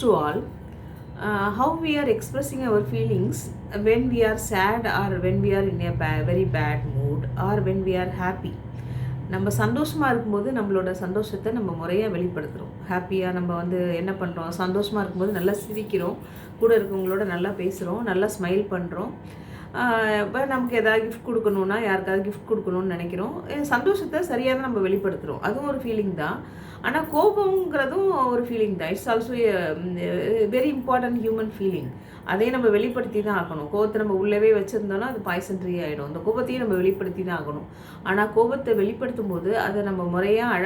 to all. How we are expressing our feelings when we are sad or when we are in a very bad mood or when we are happy. நம்ம சந்தோஷமாக இருக்கும்போது நம்மளோட சந்தோஷத்தை நம்ம முறையாக வெளிப்படுத்துகிறோம். ஹாப்பியாக நம்ம வந்து என்ன பண்ணுறோம், சந்தோஷமாக இருக்கும்போது நல்லா சிரிக்கிறோம், கூட இருக்கவங்களோட நல்லா பேசுகிறோம், நல்லா ஸ்மைல் பண்ணுறோம். இப்போ நமக்கு எதாவது கிஃப்ட் கொடுக்கணுன்னா யாருக்காவது கிஃப்ட் கொடுக்கணும்னு நினைக்கிறோம். சந்தோஷத்தை சரியாக தான் நம்ம வெளிப்படுத்துகிறோம். அதுவும் ஒரு ஃபீலிங் தான். ஆனால் கோபங்கிறதும் ஒரு ஃபீலிங் தான். It's also very important human feeling. அதையும் நம்ம வெளிப்படுத்தி தான் ஆகணும். கோபத்தை நம்ம உள்ளவே வச்சுருந்தோம்னா அது பாய்சன்ட்ரி ஆகிடும். அந்த கோபத்தையும் நம்ம வெளிப்படுத்தி தான் ஆகணும். ஆனால் கோபத்தை வெளிப்படுத்தும் போது அதை நம்ம முறையாக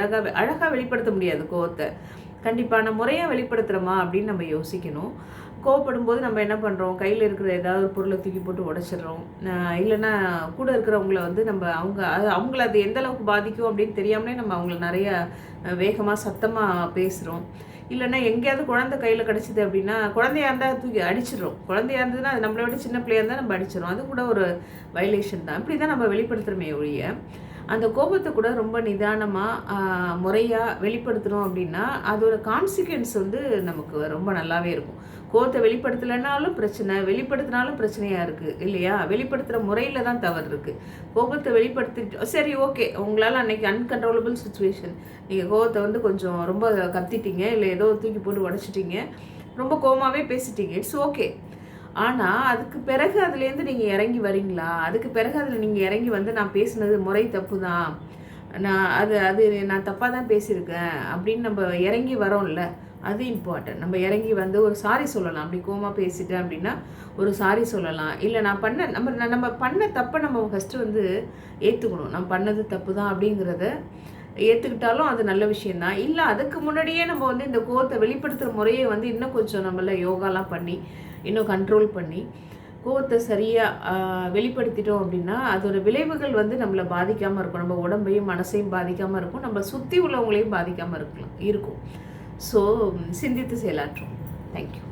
அழகாக வெளிப்படுத்த முடியாது. கோபத்தை கண்டிப்பான முறையாக வெளிப்படுத்துகிறோமா அப்படின்னு நம்ம யோசிக்கணும். கோவப்படும் போது நம்ம என்ன பண்ணுறோம், கையில் இருக்கிற ஏதாவது ஒரு பொருளை தூக்கி போட்டு உடச்சிட்றோம். இல்லைன்னா கூட இருக்கிறவங்கள வந்து நம்ம அவங்கள அது எந்த அளவுக்கு பாதிக்கும் அப்படின்னு தெரியாமலே நம்ம அவங்கள நிறைய வேகமாக சத்தமாக பேசுகிறோம். இல்லைன்னா எங்கேயாவது குழந்தை கையில் கிடச்சிது அப்படின்னா குழந்தையா இருந்தால் தூக்கி அடிச்சிடுறோம். குழந்தையா இருந்ததுன்னா அது நம்மளை விட சின்ன பிள்ளையாக இருந்தால் நம்ம அடிச்சிடும். அது கூட ஒரு வயலேஷன் தான். இப்படி தான் நம்ம வெளிப்படுத்துகிறோமே ஒழிய அந்த கோபத்தை கூட ரொம்ப நிதானமாக முறையாக வெளிப்படுத்தணும் அப்படின்னா அதோட கான்சிக்வன்ஸ் வந்து நமக்கு ரொம்ப நல்லாவே இருக்கும். கோபத்தை வெளிப்படுத்தலைனாலும் பிரச்சனை, வெளிப்படுத்தினாலும் பிரச்சனையாக இருக்குது இல்லையா? வெளிப்படுத்துகிற முறையில் தான் தவறு இருக்குது. கோபத்தை வெளிப்படுத்திட்டு சரி ஓகே, உங்களால் அன்றைக்கி அன்கண்ட்ரோலபிள் சுச்சுவேஷன், நீங்கள் கோபத்தை வந்து கொஞ்சம் ரொம்ப கத்திட்டீங்க, இல்லை ஏதோ தூக்கி போட்டு உடச்சிட்டிங்க, ரொம்ப கோபமாகவே பேசிட்டீங்க, இட்ஸ் ஓகே. ஆனால் அதுக்கு பிறகு அதுலேருந்து நீங்கள் இறங்கி வரீங்களா? அதுக்கு பிறகு அதில் நீங்கள் இறங்கி வந்து நான் பேசுனது முறை தப்பு தான், நான் தப்பாக தான் பேசியிருக்கேன் அப்படின்னு நம்ம இறங்கி வரோம்ல, அது இம்பார்ட்டன்ட். நம்ம இறங்கி வந்து ஒரு சாரி சொல்லலாம். அப்படி கோவமாக பேசிட்டேன் அப்படின்னா ஒரு சாரி சொல்லலாம். இல்லை நம்ம பண்ண தப்பை நம்ம ஃபஸ்ட்டு வந்து ஏற்றுக்கணும். நம்ம பண்ணது தப்பு தான் அப்படிங்கிறத ஏற்றுக்கிட்டாலும் அது நல்ல விஷயந்தான். இல்லை அதுக்கு முன்னாடியே நம்ம வந்து இந்த கோவத்தை வெளிப்படுத்துகிற முறையை வந்து இன்னும் கொஞ்சம் நம்மள யோகாலாம் பண்ணி இன்னும் கண்ட்ரோல் பண்ணி கோவத்தை சரியாக வெளிப்படுத்திட்டோம் அப்படின்னா அதோட விளைவுகள் வந்து நம்மளை பாதிக்காமல் இருக்கும். நம்ம உடம்பையும் மனசையும் பாதிக்காமல் இருக்கும். நம்ம சுற்றி உள்ளவங்களையும் பாதிக்காமல் இருக்கும். ஸோ சிந்தித்து செயலாற்றும். தேங்க்யூ.